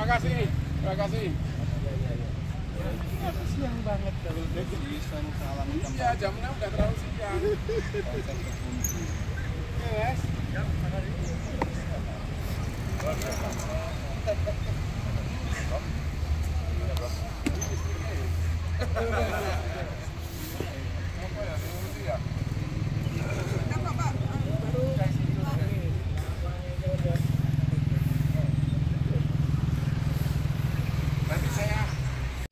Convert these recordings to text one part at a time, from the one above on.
kasih. Terima kasih. Siang banget kalau jadi salam. Iya, jamnya udah terlalu siang. Yes.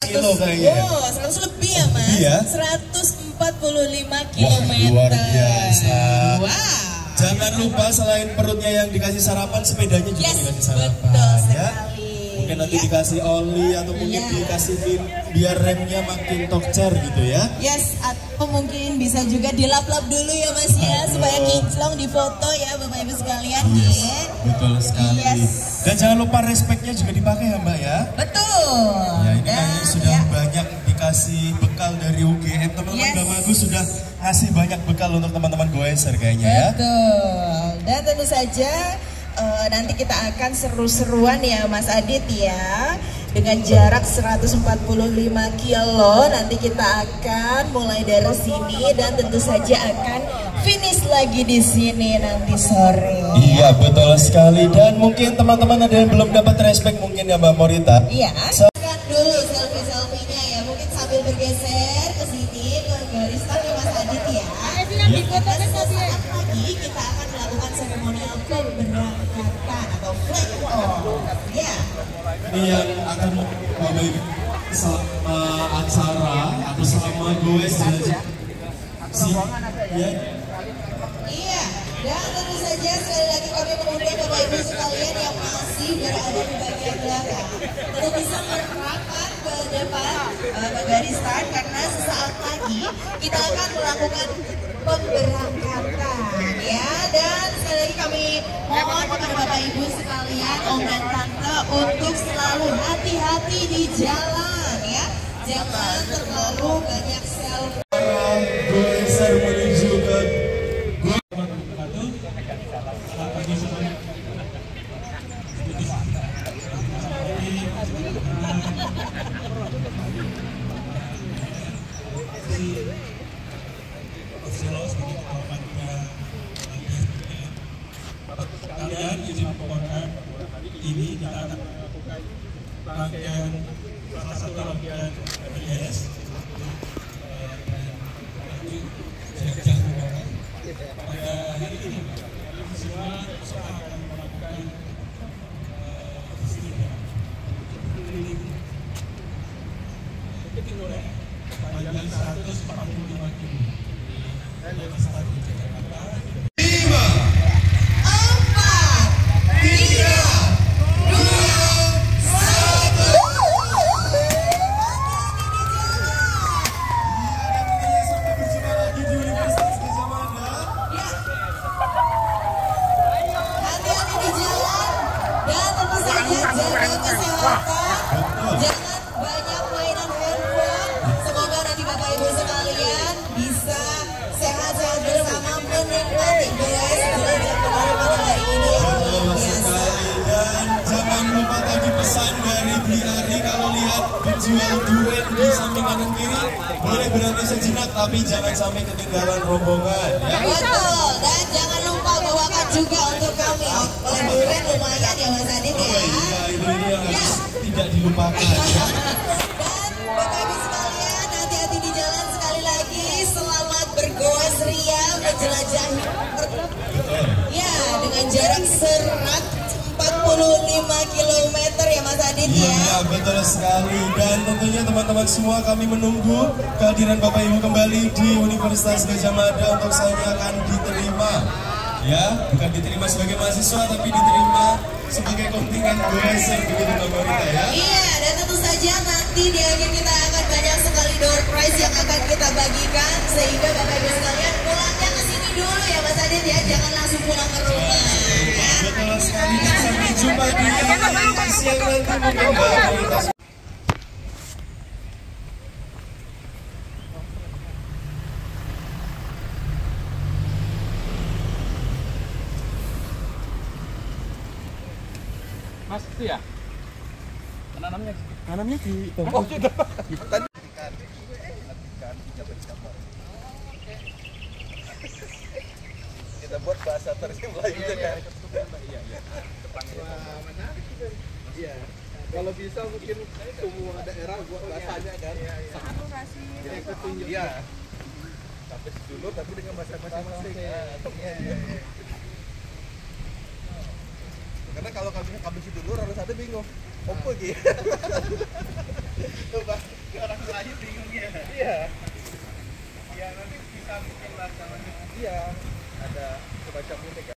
Kilo kayaknya. Wow, 100 lebih ya Mas? Iya. 145 km. Wah, luar biasa. Wow. Jangan lupa selain perutnya yang dikasih sarapan, sepedanya juga dikasih sarapan. Betul ya. sekali. Mungkin nanti dikasih oli atau mungkin dikasih pin biar remnya makin tokcer gitu ya. Yes, atau mungkin bisa juga dilap-lap dulu ya Mas ya, supaya kinclong di foto ya Bapak Ibu sekalian. Yes, betul sekali. Yes. Dan jangan lupa respectnya juga dipakai ya Mbak ya. Betul. Ya ini kayaknya sudah banyak dikasih bekal dari UGM. Teman-teman Mbak Magus sudah ngasih banyak bekal untuk teman-teman goeser kayaknya ya. Betul. Dan tentu saja nanti kita akan seru-seruan ya Mas Adit ya. Dengan jarak 145 kilo nanti kita akan mulai dari sini dan tentu saja akan finish lagi di sini nanti sore. Iya betul sekali, dan mungkin teman-teman ada yang belum dapat respect mungkin ya Mbak Morita. Iya. Silakan dulu selfie-selfie-nya ya, mungkin sambil bergeser ke sini ke garis tadi Mas Adit ya. Sesaat lagi kita akan melakukan seremonial pemberangkatan atau flag off. Ya. Ini yang akan membawa selama acara atau selama goes ya. Iya, dan tentu saja sekali lagi kami mengundang Bapak Ibu sekalian yang masih berada di bagian belakang untuk bisa merapat ke depan ke garis start, karena sesaat lagi kita akan melakukan pemberangkatan ya. Dan sekali lagi kami mohon kepada Bapak Ibu sekalian, Om dan Tante, untuk selalu hati-hati di jalan ya, jangan terlalu banyak selfie. Goeser menuju ke kalian izin pokoknya ini kita akan melakukan rangkaian salah satu rangkaian BDS pada hari ini semua peserta akan melakukan panjang 145 km dari start di Jakarta. Jangan banyak mainan handphone. Semoga nanti Bapak Ibu sekalian bisa sehat-sehat bersama menikmati goes jelajah penari pada hari ini yang luar biasa. Dan jangan lupa tadi pesan dari Bli Ari, kalau lihat penjual durian di samping kanan kiri boleh berhenti sejenak tapi jangan sampai ketinggalan rombongan ya. Betul, dan jangan lupa bawakan juga untuk kami oleh durian lumayan ya Mas Adit ya. Iya, ini yang harus tidak dilupakan ya. Dan Bapak Ibu sekalian, hati-hati di jalan sekali lagi. Selamat bergoes ria menjelajahi. Ya, dengan jarak serat 45 km ya Mas Adit ya. Iya betul sekali, dan tentunya teman-teman semua kami menunggu kehadiran Bapak Ibu kembali di Universitas Gadjah Mada untuk selanjutnya akan diterima ya, bukan diterima sebagai mahasiswa tapi diterima sebagai kontingen goeser begitu Mbak Morita ya. Iya, dan tentu saja nanti di akhir kita akan banyak sekali door prize yang akan kita bagikan, sehingga Bapak Ibu sekalian pulangnya ke sini dulu ya Mas Adit ya, jangan langsung pulang ke rumah ya. Betul sekali, dan sampai jumpa di siang nanti mungkin Mbak Morita. Mas itu ya? Nanamnya di Oh, sudah. Tadi kita buat bahasa versi Melayu kan. Iya. Kalau bisa mungkin semua daerah buat bahasanya kan. Jadi ketunjuk. Iya. Sampai dulu tapi dengan bahasa masing-masing. Karena kalau kami dulu harus ada bingung. Apa gitu? Coba orang Melayu bingung ya. Iya. Ya nanti bisa mungkin lah namanya. Iya. Ada semacam unik ya.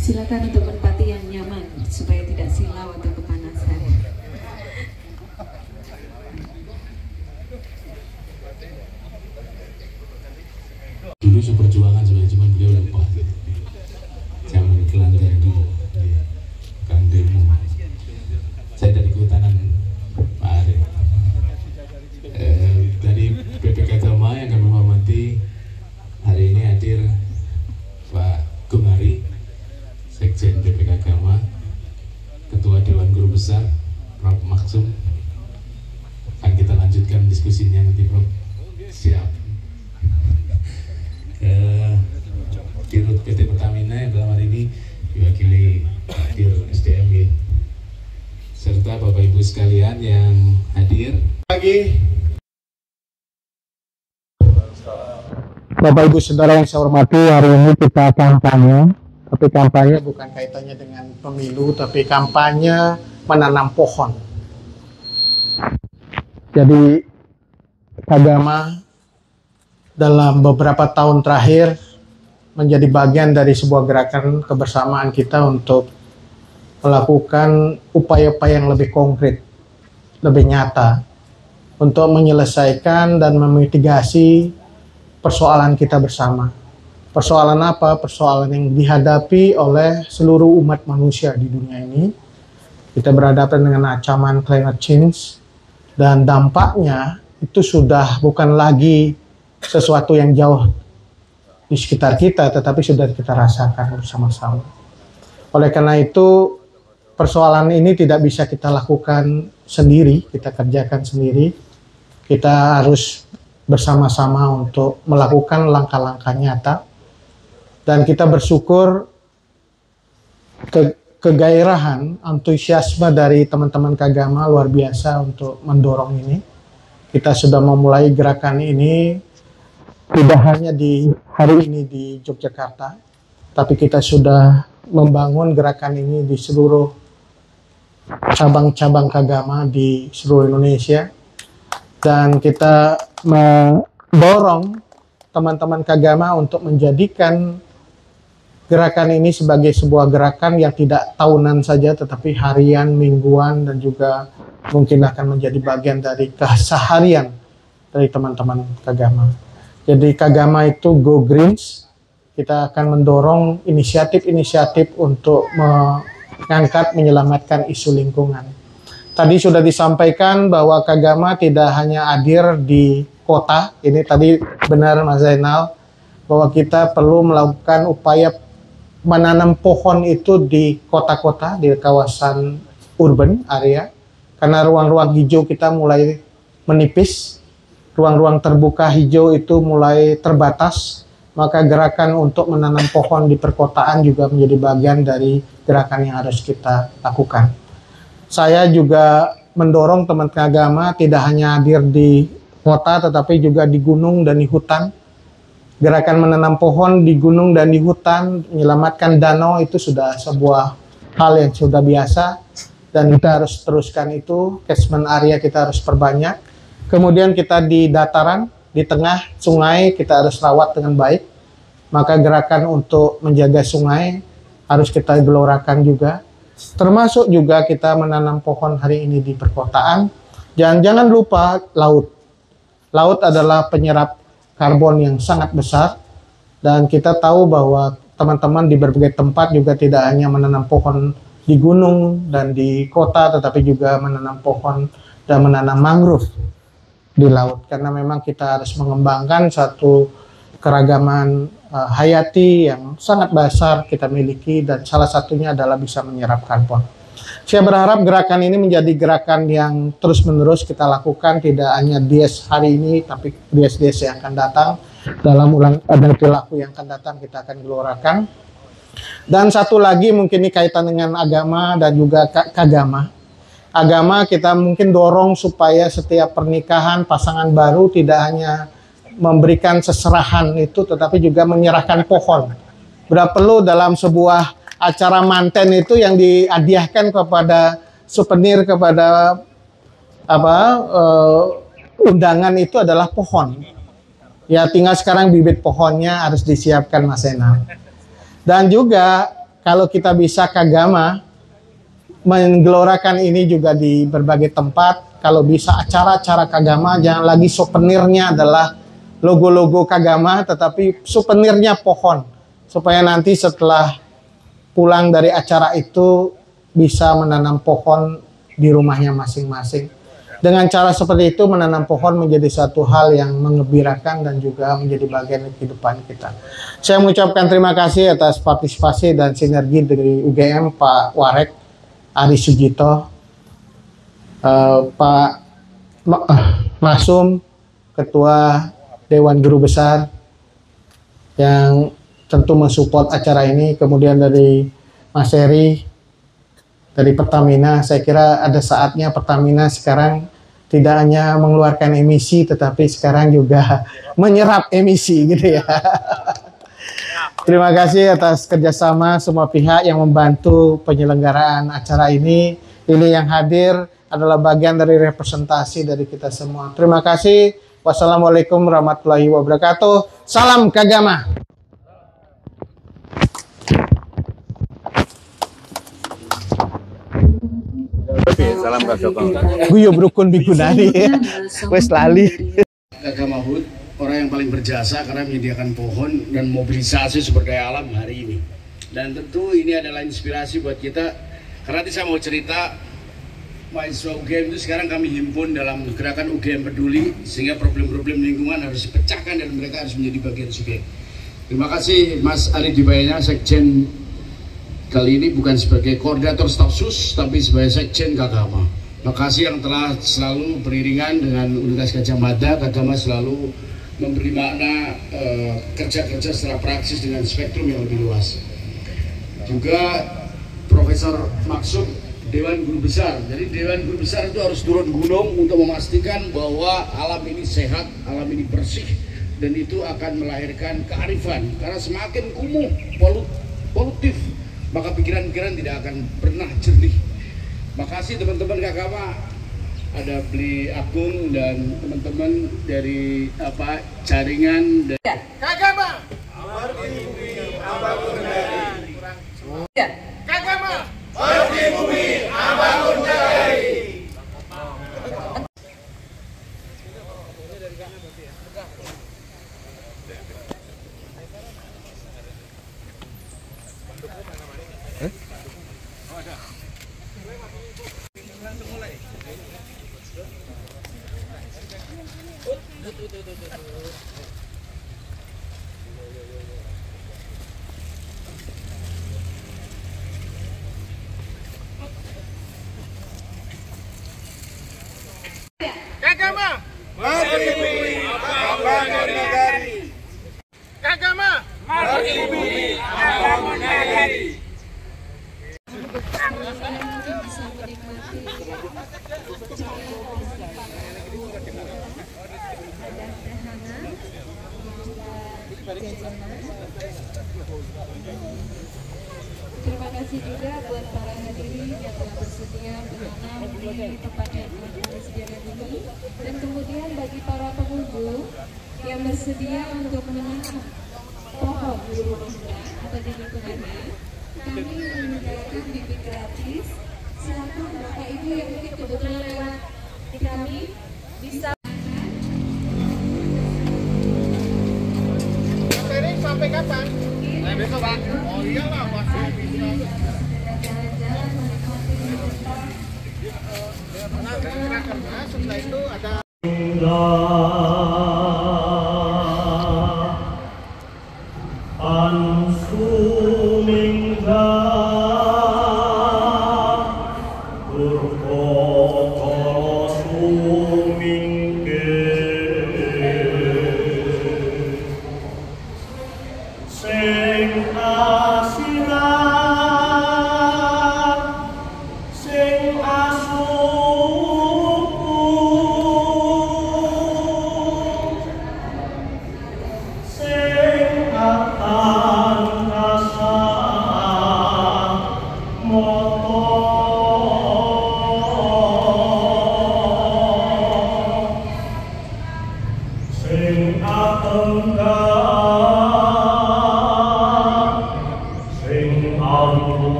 Silakan untuk menempati yang nyaman supaya tidak silau atau kepanasan. Dulu seperjuangan sebenarnya cuma beliau lupa. Zaman Kelanggar dulu, Kang Demo. Saya dari Kehutanan Pak Arif. Dari PPK Agama yang kami hormati, hari ini hadir Pak Gumari, Sekjen PPK Agama, Ketua Dewan Guru Besar Prof. Maksum. Akan kita lanjutkan diskusinya nanti, Prof. Siap. Dirut PT Pertamina yang dalam hari ini diwakili Dir SDM serta Bapak Ibu sekalian yang hadir. Pagi Bapak Ibu Saudara yang saya hormati, hari ini kita kampanye, tapi kampanye bukan kaitannya dengan pemilu, tapi kampanye menanam pohon. Jadi agama dalam beberapa tahun terakhir menjadi bagian dari sebuah gerakan kebersamaan kita untuk melakukan upaya-upaya yang lebih konkret, lebih nyata, untuk menyelesaikan dan memitigasi persoalan kita bersama. Persoalan apa? Persoalan yang dihadapi oleh seluruh umat manusia di dunia ini. Kita berhadapan dengan ancaman climate change, dan dampaknya itu sudah bukan lagi sesuatu yang jauh di sekitar kita, tetapi sudah kita rasakan bersama-sama. Oleh karena itu, persoalan ini tidak bisa kita lakukan sendiri, kita kerjakan sendiri. Kita harus bersama-sama untuk melakukan langkah-langkah nyata. Dan kita bersyukur kegairahan, antusiasme dari teman-teman Kagama luar biasa untuk mendorong ini. Kita sudah memulai gerakan ini tidak hanya di hari ini di Yogyakarta, tapi kita sudah membangun gerakan ini di seluruh cabang-cabang Kagama di seluruh Indonesia. Dan kita mendorong teman-teman Kagama untuk menjadikan gerakan ini sebagai sebuah gerakan yang tidak tahunan saja, tetapi harian, mingguan, dan juga mungkin akan menjadi bagian dari keseharian dari teman-teman Kagama. Jadi Kagama itu Go Greens, kita akan mendorong inisiatif-inisiatif untuk mengangkat, menyelamatkan isu lingkungan. Tadi sudah disampaikan bahwa Kagama tidak hanya hadir di kota, ini tadi benar Mas Zainal, bahwa kita perlu melakukan upaya menanam pohon itu di kota-kota, di kawasan urban area, karena ruang-ruang hijau kita mulai menipis, ruang-ruang terbuka hijau itu mulai terbatas, maka gerakan untuk menanam pohon di perkotaan juga menjadi bagian dari gerakan yang harus kita lakukan. Saya juga mendorong teman Kagama tidak hanya hadir di kota, tetapi juga di gunung dan di hutan. Gerakan menanam pohon di gunung dan di hutan, menyelamatkan danau itu sudah sebuah hal yang sudah biasa, dan kita harus teruskan itu. Catchment area kita harus perbanyak. Kemudian kita di dataran, di tengah sungai kita harus rawat dengan baik. Maka gerakan untuk menjaga sungai harus kita gelorakan juga. Termasuk juga kita menanam pohon hari ini di perkotaan. Jangan lupa laut. Laut adalah penyerap karbon yang sangat besar, dan kita tahu bahwa teman-teman di berbagai tempat juga tidak hanya menanam pohon di gunung dan di kota, tetapi juga menanam pohon dan menanam mangrove di laut, karena memang kita harus mengembangkan satu keragaman hayati yang sangat besar kita miliki, dan salah satunya adalah bisa menyerap karbon. Saya berharap gerakan ini menjadi gerakan yang terus-menerus kita lakukan, tidak hanya dies hari ini, tapi dies-dies yang akan datang, dalam dan perilaku yang akan datang kita akan gelorakan. Dan satu lagi mungkin ini kaitan dengan agama dan juga Kagama. Agama kita mungkin dorong supaya setiap pernikahan pasangan baru tidak hanya memberikan seserahan itu, tetapi juga menyerahkan pohon. Berapa perlu dalam sebuah acara manten itu yang dihadiahkan kepada souvenir, kepada undangan itu adalah pohon. Ya tinggal sekarang bibit pohonnya harus disiapkan Mas Enal. Dan juga kalau kita bisa Kagama menggelorakan ini juga di berbagai tempat. Kalau bisa acara-acara Kagama, jangan lagi souvenirnya adalah logo-logo Kagama, tetapi souvenirnya pohon, supaya nanti setelah pulang dari acara itu bisa menanam pohon di rumahnya masing-masing. Dengan cara seperti itu menanam pohon menjadi satu hal yang menggembirakan dan juga menjadi bagian dari kehidupan kita. Saya mengucapkan terima kasih atas partisipasi dan sinergi dari UGM, Pak Warek, Ari Sujito, Pak Masum, Ketua Dewan Guru Besar yang tentu mensupport acara ini, kemudian dari Mas Heri dari Pertamina. Saya kira ada saatnya Pertamina sekarang tidak hanya mengeluarkan emisi, tetapi sekarang juga menyerap emisi gitu ya. Terima kasih atas kerjasama semua pihak yang membantu penyelenggaraan acara ini. Ini yang hadir adalah bagian dari representasi dari kita semua. Terima kasih. Wassalamualaikum warahmatullahi wabarakatuh. Salam Kagama. Salam Kagama. Guyo brukun bigunani. Wes lali. Kagama Hud, orang yang paling berjasa karena menyediakan pohon dan mobilisasi sumber daya alam hari ini. Dan tentu ini adalah inspirasi buat kita. Karena nanti saya mau cerita, mahasiswa UGM itu sekarang kami himpun dalam gerakan UGM Peduli, sehingga problem-problem lingkungan harus dipecahkan dan mereka harus menjadi bagian subjek. Terima kasih Mas Ari Dibayanya, Sekjen kali ini bukan sebagai koordinator staf sus, tapi sebagai Sekjen Kagama. Terima kasih yang telah selalu beriringan dengan Universitas Gadjah Mada. Kagama selalu memberi makna kerja-kerja secara praksis dengan spektrum yang lebih luas. Juga Profesor Maksud, Dewan Guru Besar. Jadi Dewan Guru Besar itu harus turun gunung untuk memastikan bahwa alam ini sehat, alam ini bersih, dan itu akan melahirkan kearifan. Karena semakin kumuh, polutif, maka pikiran-pikiran tidak akan pernah jernih. Makasih teman-teman Kagama, ada Beli Agung dan teman-teman dari jaringan. Kagama. Kagama bagi bumi Ambangun Nagari. Kagama bagi bumi Ambangun Nagari. Kagama bagi bumi Ambangun Nagari. Terima kasih juga buat para hadirin yang telah bersedia menanam di tempat yang telah disediakan ini, dan kemudian bagi para pengunjung yang bersedia untuk menanam pohon di rumahnya atau di lingkungannya, kami menyediakan bibit gratis. Silakan Bapak Ibu yang mungkin kebetulan lewat kami bisa. Sampai kapan? Besok Pak. Oh iyalah masih bisa. Setelah itu ada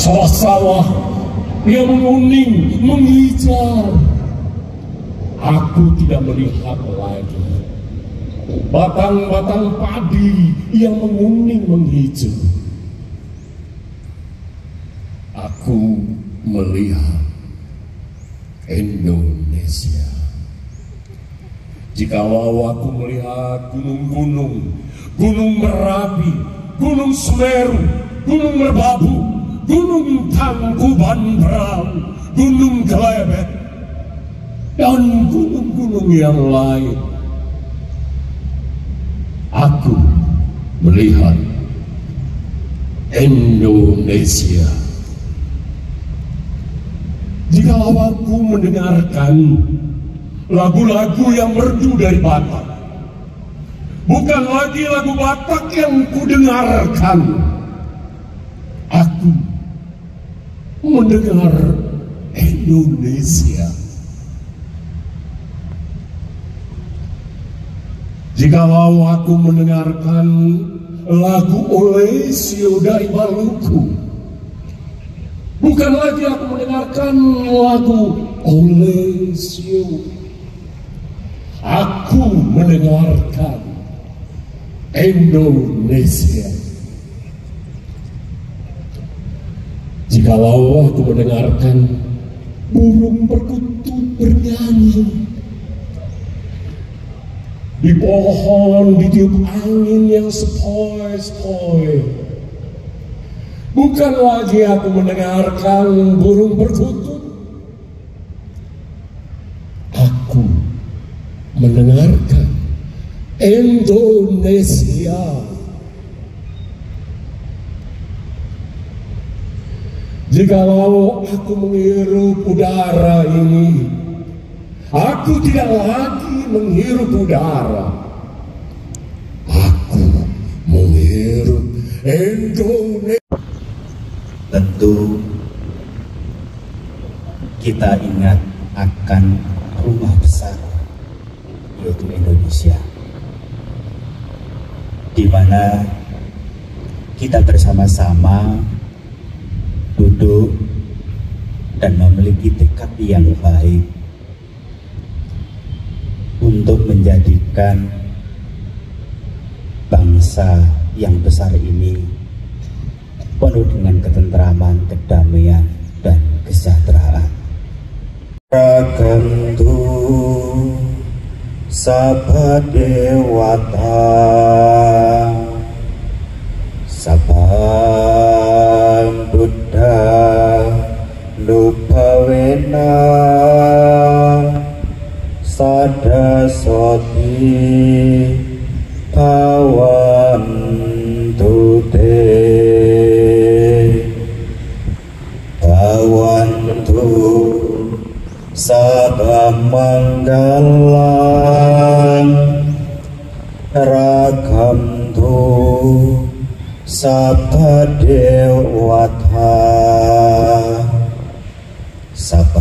Sawah-sawah yang menguning, menghijau. Aku tidak melihat lagi batang-batang padi yang menguning, menghijau. Aku melihat Indonesia. Jikalau aku melihat gunung-gunung, Gunung Merapi, Gunung Semeru, Gunung Merbabu, Gunung Tangkuban Perahu, Gunung Kelebet, dan gunung-gunung yang lain, aku melihat Indonesia. jikalau aku mendengarkan lagu-lagu yang merdu dari Batak, bukan lagi lagu Batak yang kudengarkan, aku mendengar Indonesia. Jikalau aku mendengarkan lagu Olesio dari Maluku, bukan lagi aku mendengarkan lagu Olesio, aku mendengarkan Indonesia. Jikalau aku mendengarkan burung perkutut bernyanyi, di pohon ditiup angin yang sepoi-sepoi, bukan lagi aku mendengarkan burung perkutut, aku mendengarkan Indonesia. Jikalau aku menghirup udara ini, aku tidak lagi menghirup udara, aku menghirup Indonesia. Tentu kita ingat akan rumah besar, yaitu Indonesia, di mana kita bersama-sama duduk dan memiliki tekad yang baik untuk menjadikan bangsa yang besar ini penuh dengan ketentraman, kedamaian, dan kesejahteraan. Ragantu sabadewata sabang buddha nupawena sadasoti bawantu te bawantu sabamanggalang ragamtu sabadewata saban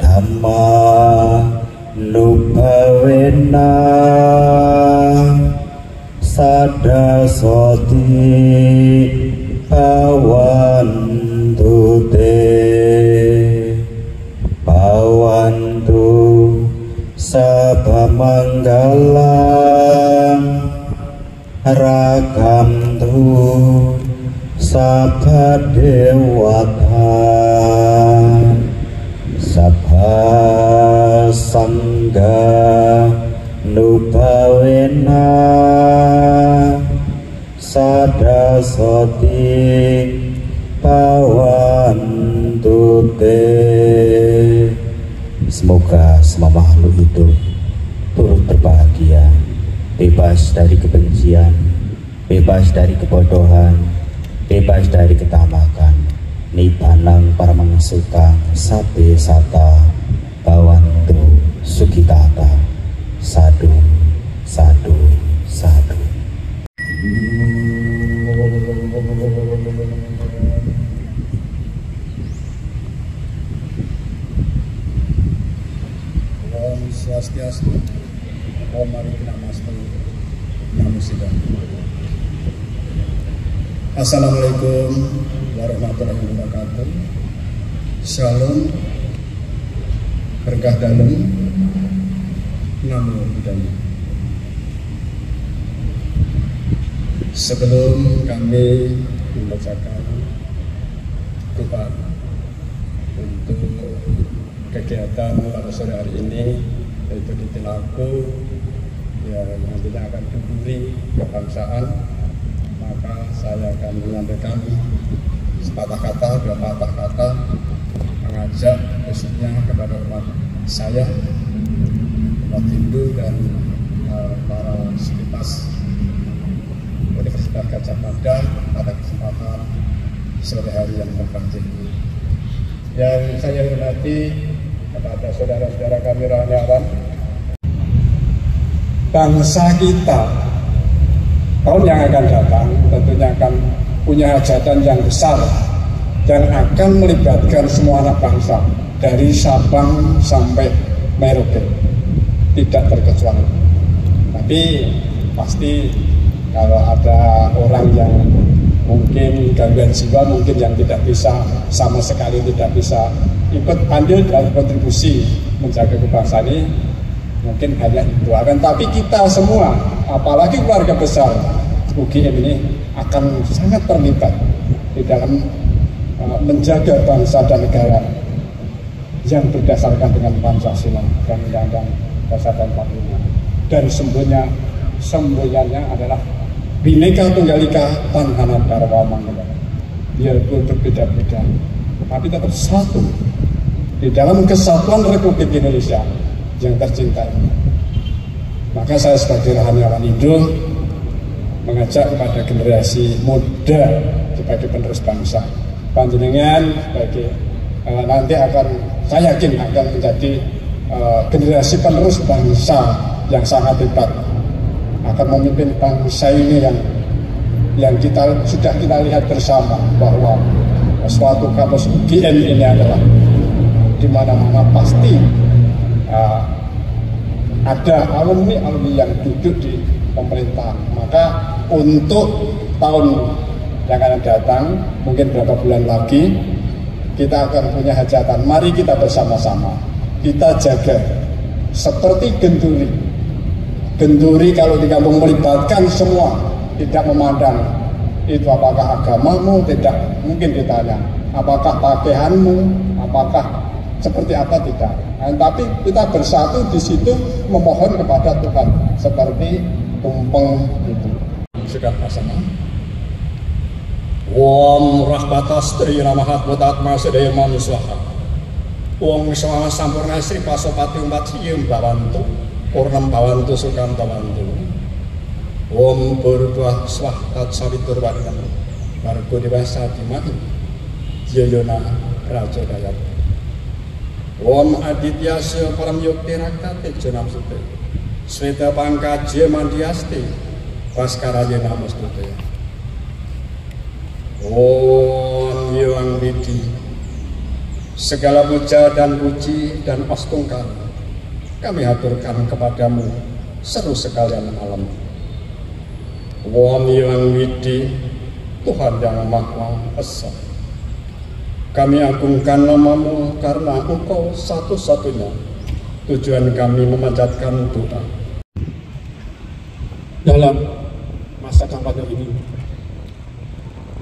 dhamma nubawena sadasoti bawantu te bawantu sabamanggalang ragamtu sabadewata sabha sangga nubawena sadasoti bawantu te. Semoga semua makhluk hidup turut berbahagia, bebas dari kebencian, bebas dari kebodohan, bebas dari ketamakan. Nibanang paramangsuka sabe sata bawantu sukitata. Sadu, sadu, sadu. Om Swastiastu, Om Namastu, Namo Buddhaya. Assalamualaikum warahmatullahi wabarakatuh. Shalom, berkah dalam, Namo Buddhaya. Sebelum kami membacakan doa untuk kegiatan pada sore hari ini, yaitu di Tilaku yang nantinya akan diberi kebangsaan, maka saya akan menyampaikan sepatah kata, dua patah kata, mengajak khususnya kepada umat saya, umat Hindu dan para sivitas Universitas Gadjah Mada pada kesempatan sore hari yang berbahagia ini. Yang saya hormati kepada saudara-saudara kami relawan, bangsa kita tahun yang akan datang tentunya akan punya hajatan yang besar dan akan melibatkan semua anak bangsa dari Sabang sampai Merauke, tidak terkecuali. Tapi pasti kalau ada orang yang mungkin gangguan jiwa, mungkin yang tidak bisa sama sekali tidak bisa ikut andil dalam kontribusi menjaga kebangsaan ini, mungkin hanya itu. Akan tapi kita semua, apalagi keluarga besar UGM ini akan sangat terlibat di dalam menjaga bangsa dan negara yang berdasarkan dengan Pancasila dan Undang-Undang Dasar 45. Dan semboyannya adalah Bhinneka Tunggal Ika Tanhana Dharma Manggala. Biarpun berbeda-beda, tapi tetap satu di dalam kesatuan Republik Indonesia yang tercinta ini. Maka saya sebagai relawan Indo mengajak kepada generasi muda sebagai penerus bangsa, panjenengan sebagai nanti akan, saya yakin akan menjadi generasi penerus bangsa yang sangat hebat, akan memimpin bangsa ini yang sudah kita lihat bersama bahwa suatu kampus UGM ini adalah di mana-mana pasti ada alumni yang duduk di pemerintah. Maka untuk tahun yang akan datang, mungkin beberapa bulan lagi kita akan punya hajatan. Mari kita bersama-sama kita jaga seperti Genduri. Genduri kalau di kampung melibatkan semua, tidak memandang itu apakah agamamu, tidak mungkin ditanya apakah pakaianmu, apakah seperti apa, tidak. Tapi kita bersatu di situ memohon kepada Tuhan seperti tumpeng itu. Sudah pasang. Om rahmatastri namahat mutatma sedaya manuswaha. Om swaha sampurna sri pasopati umat siyum bawantu. Purnam bawantu sukam bawantu. Om purba swahtat sawitur wadam. Margo dewasa dimati. Yayona raja dayat. Om adityasya param yukti raktate jonam sute. Sweta pangkajya mandiasti. Paskaraya namastute. Om Hyang Widi, segala puja dan puji dan ostungkar kami haturkan kepadamu seru sekalian alam. Om Hyang Widi, Tuhan yang Maha Esa, kami agungkan namamu karena Engkau satu-satunya tujuan kami memanjatkan doa. Dalam masa kampanye ini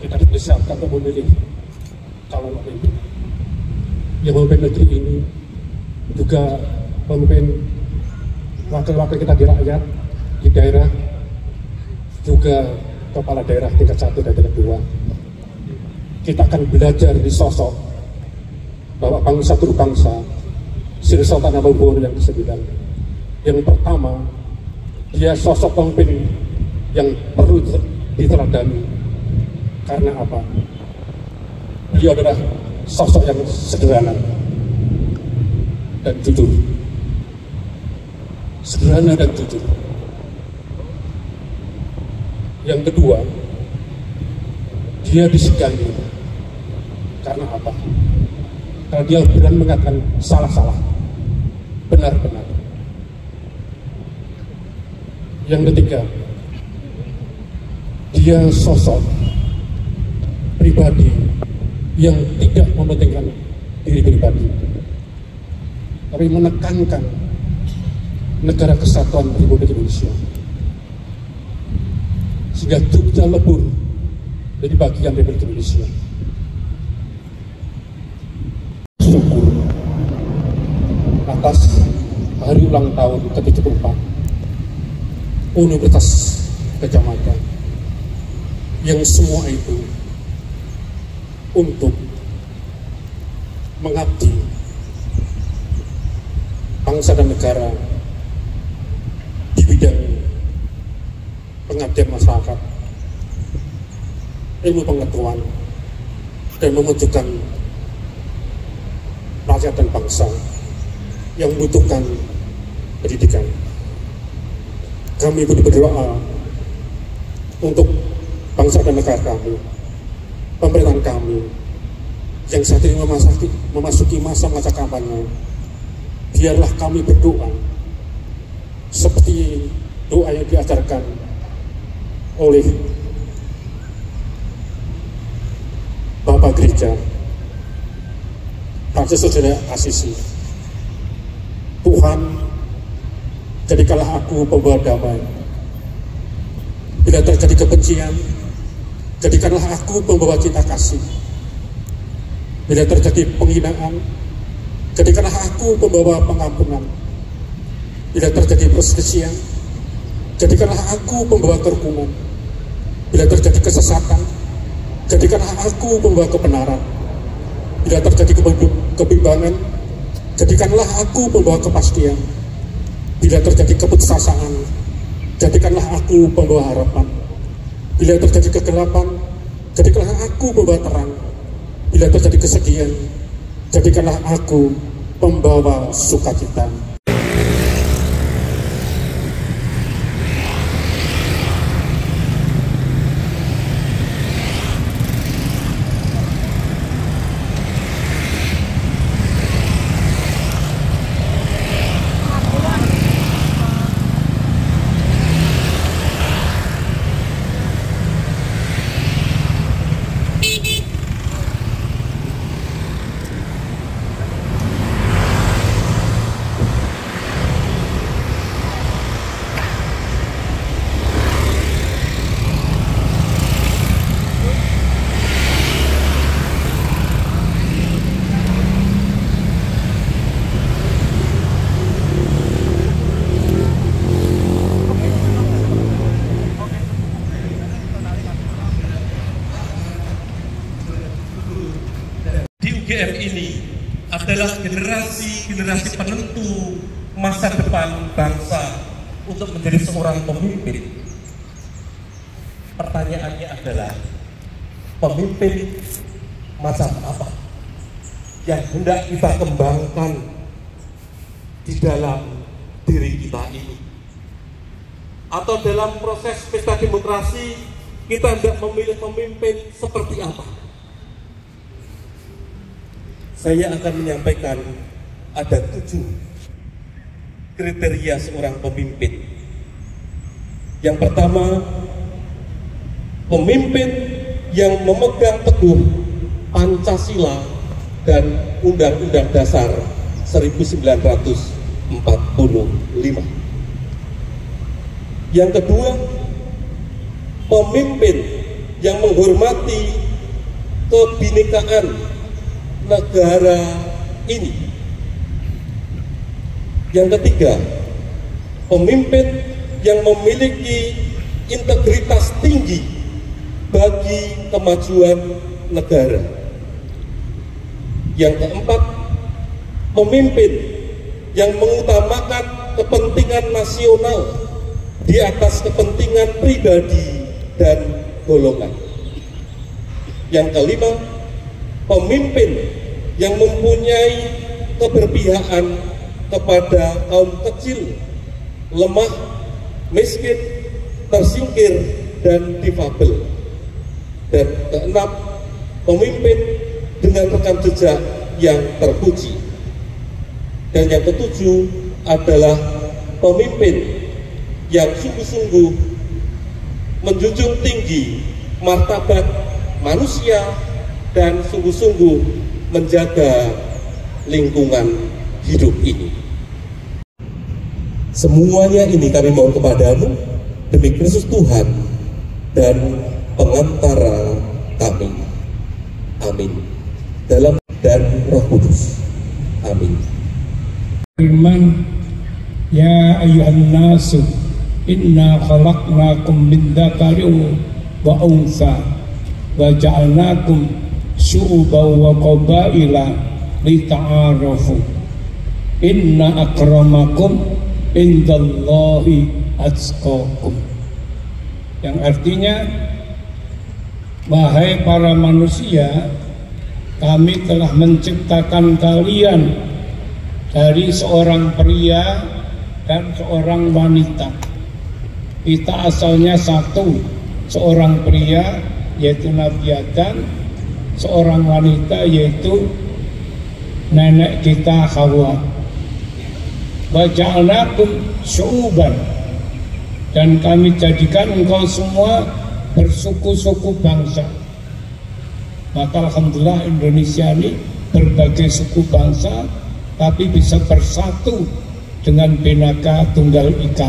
kita disiapkan untuk memilih calon pemimpin yang memimpin negeri ini, juga memimpin wakil-wakil kita di rakyat, di daerah, juga kepala daerah tingkat 1 dan tingkat 2. Kita akan belajar di sosok bahwa bangsa guru bangsa Sri Sultan Hamengkubuwono yang ke-9. Yang pertama, dia sosok pemimpin yang perlu diteladani. Karena apa? Dia adalah sosok yang sederhana dan jujur. Sederhana dan jujur. Yang kedua, dia disegani. Karena apa? Karena dia berani mengatakan salah-salah, benar-benar. Yang ketiga, dia sosok pribadi yang tidak mementingkan diri pribadi, tapi menekankan negara kesatuan Republik Indonesia, sehingga Jogja lebur dari bagian Republik Indonesia. Syukur atas hari ulang tahun ke-74 Universitas Gadjah Mada, yang semua itu untuk mengabdi bangsa dan negara di bidang pengabdian masyarakat, ilmu pengetahuan, dan memajukan rakyat dan bangsa yang membutuhkan pendidikan. Kami berdoa untuk bangsa dan negara kami, pemerintahan kami yang saat ini memasuki masa-masa kampanye. Biarlah kami berdoa seperti doa yang diajarkan oleh Bapak Gereja Francis Saudara Asisi. Tuhan, jadikanlah aku pembawa damai. Bila terjadi kebencian, jadikanlah aku pembawa cinta kasih. Bila terjadi penghinaan, jadikanlah aku pembawa pengampunan. Bila terjadi perselisihan, jadikanlah aku pembawa kerukunan. Bila terjadi kesesatan, jadikanlah aku pembawa kebenaran. Bila terjadi kebimbangan, jadikanlah aku pembawa kepastian. Bila terjadi keputusasaan, jadikanlah aku pembawa harapan. Bila terjadi kegelapan, jadikanlah aku pembawa terang. Bila terjadi kesedihan, jadikanlah aku pembawa sukacita. UGM ini adalah generasi penentu masa depan bangsa untuk menjadi seorang pemimpin. Pertanyaannya adalah, pemimpin macam apa yang hendak kita kembangkan di dalam diri kita ini? Atau dalam proses pesta demokrasi kita hendak memilih pemimpin seperti apa? Saya akan menyampaikan ada 7 kriteria seorang pemimpin. Yang pertama, pemimpin yang memegang teguh Pancasila dan Undang-Undang Dasar 1945. Yang kedua, pemimpin yang menghormati kebinekaan negara ini. Yang ketiga, pemimpin yang memiliki integritas tinggi bagi kemajuan negara. Yang keempat, pemimpin yang mengutamakan kepentingan nasional di atas kepentingan pribadi dan golongan. Yang kelima, pemimpin yang mempunyai keberpihakan kepada kaum kecil, lemah, miskin, tersingkir, dan difabel. Dan keenam, pemimpin dengan rekam jejak yang terpuji. Dan yang ketujuh adalah pemimpin yang sungguh-sungguh menjunjung tinggi martabat manusia dan sungguh-sungguh menjaga lingkungan hidup ini. Semuanya ini kami mohon kepadamu demi Kristus Tuhan dan pengantara kami. Amin. Dalam dan Roh Kudus. Amin. Firman, ya ayyuhan nasu inna khalaqnakum min dzakarin wa untha wa ja'alnakum syu'uban wa qabaila lita'arafu inna akramakum indallahi atqakum. Yang artinya, wahai para manusia, kami telah menciptakan kalian dari seorang pria dan seorang wanita. Kita asalnya satu, seorang pria yaitu Nabi Adam, seorang wanita yaitu nenek kita Hawa. Wa ja'alnakum syu'uban, dan kami jadikan engkau semua bersuku-suku bangsa. Maka alhamdulillah Indonesia ini berbagai suku bangsa tapi bisa bersatu dengan Bhinneka Tunggal Ika.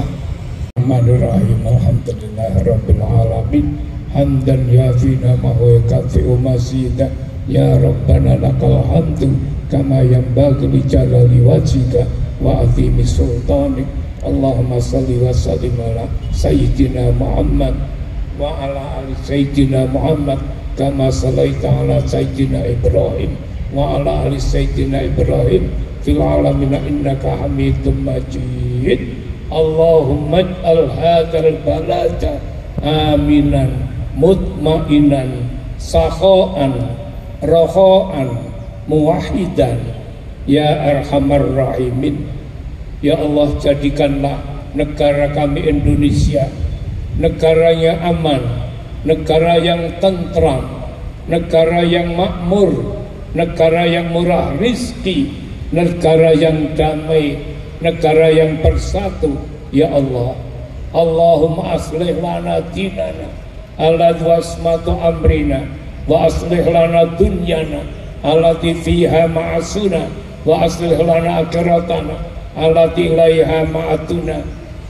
Bismillahirrahmanirrahim. Alhamdulillahirabbil alamin. Hamdan yafina ma huwa kafi'u masida. Ya Rabbana lakal hamdu kama yanbaghi li jalali wajhika wa azimi sultanik. Allahumma salli wa sallim ala sayyidina Muhammad wa ala ali sayyidina Muhammad kama sallaita ala sayyidina Ibrahim wa ala ali sayyidina Ibrahim fil alamin innaka Hamidum Majid. Allahumma ij'al hadzal balada aminan mutmainan sakha'an rakha'an muwahhidan ya arhamar rahimin. Ya Allah, jadikanlah negara kami Indonesia negara yang aman, negara yang tentram, negara yang makmur, negara yang murah rizki, negara yang damai, negara yang bersatu. Ya Allah, Allahumma aslih lana dinana alladzi wasmatu amrina wa aslih lana dunyana allati fiha ma'asuna wa aslih lana akhiratana allati ilaiha ma'atuna.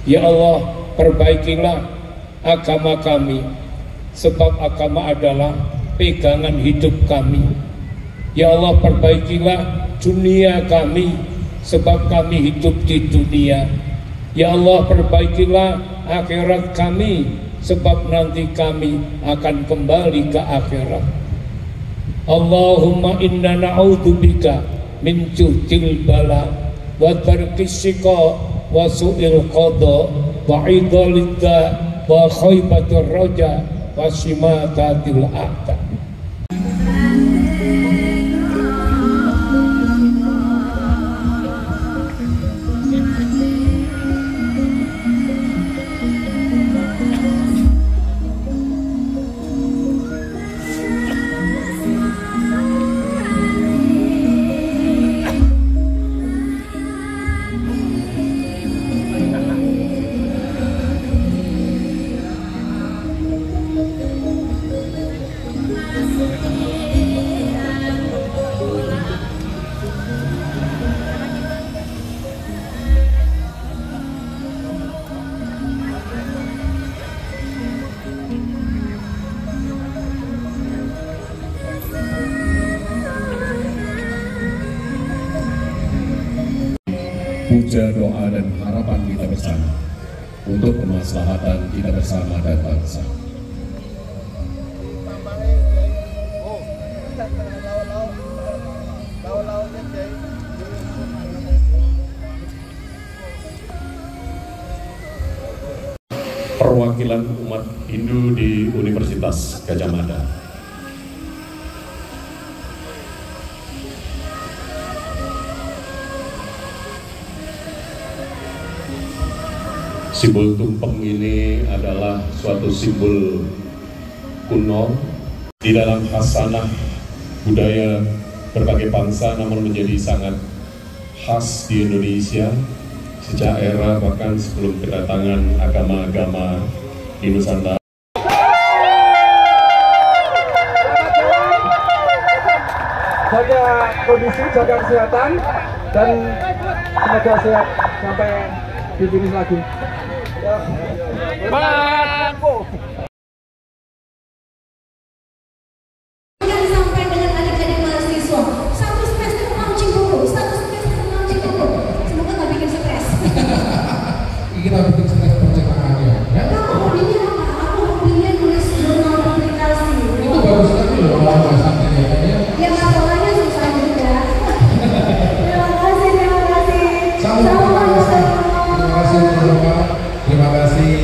Ya Allah, perbaikilah agama kami, sebab agama adalah pegangan hidup kami. Ya Allah, perbaikilah dunia kami, sebab kami hidup di dunia. Ya Allah, perbaikilah akhirat kami, sebab nanti kami akan kembali ke akhirat. Allahumma inna na'udzubika min juhdil bala wa tarkis shiqa wa su'il qada wa idhalidda wa khaybatur raja wa shimatatil a'ta. Puja, doa, dan harapan kita bersama untuk kemaslahatan kita bersama dan bangsa. Perwakilan umat Hindu di Universitas Gadjah Mada. Simbol tumpeng ini adalah suatu simbol kuno di dalam khasanah budaya berbagai bangsa, namun menjadi sangat khas di Indonesia sejak era bahkan sebelum kedatangan agama-agama di Nusantara. Jaga kondisi, jaga kesehatan, dan semoga sehat sampai di finish lagi. Semangat! Sampai dengan adik-adik mahasiswa, satu semester launching buku, satu semester launching buku. Semoga nggak bikin stres. Kita bikin stres percetakannya, ya? Kamu hobinya apa? Aku hobinya nulis jurnal publikasi. Itu bagus sekali loh kalau bahasanya ya. Ya masalahnya susah juga. Terima kasih, terima kasih. Sama-sama. Terima kasih teman-teman. Terima kasih.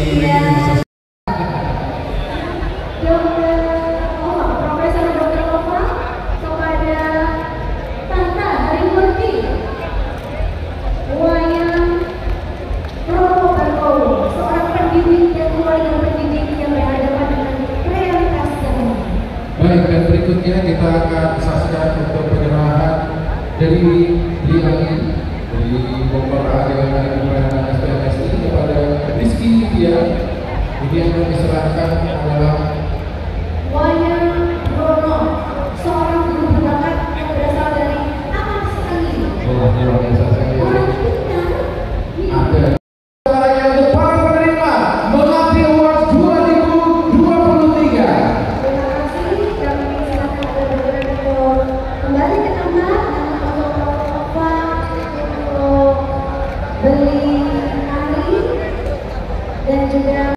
Profesor Dr. Nova kepada berikutnya kita akan saksikan untuk penyerahan dari Liani dari Bogor dengan Kementerian SPMSI kepada Rizky Dia. Ini yang diserahkan adalah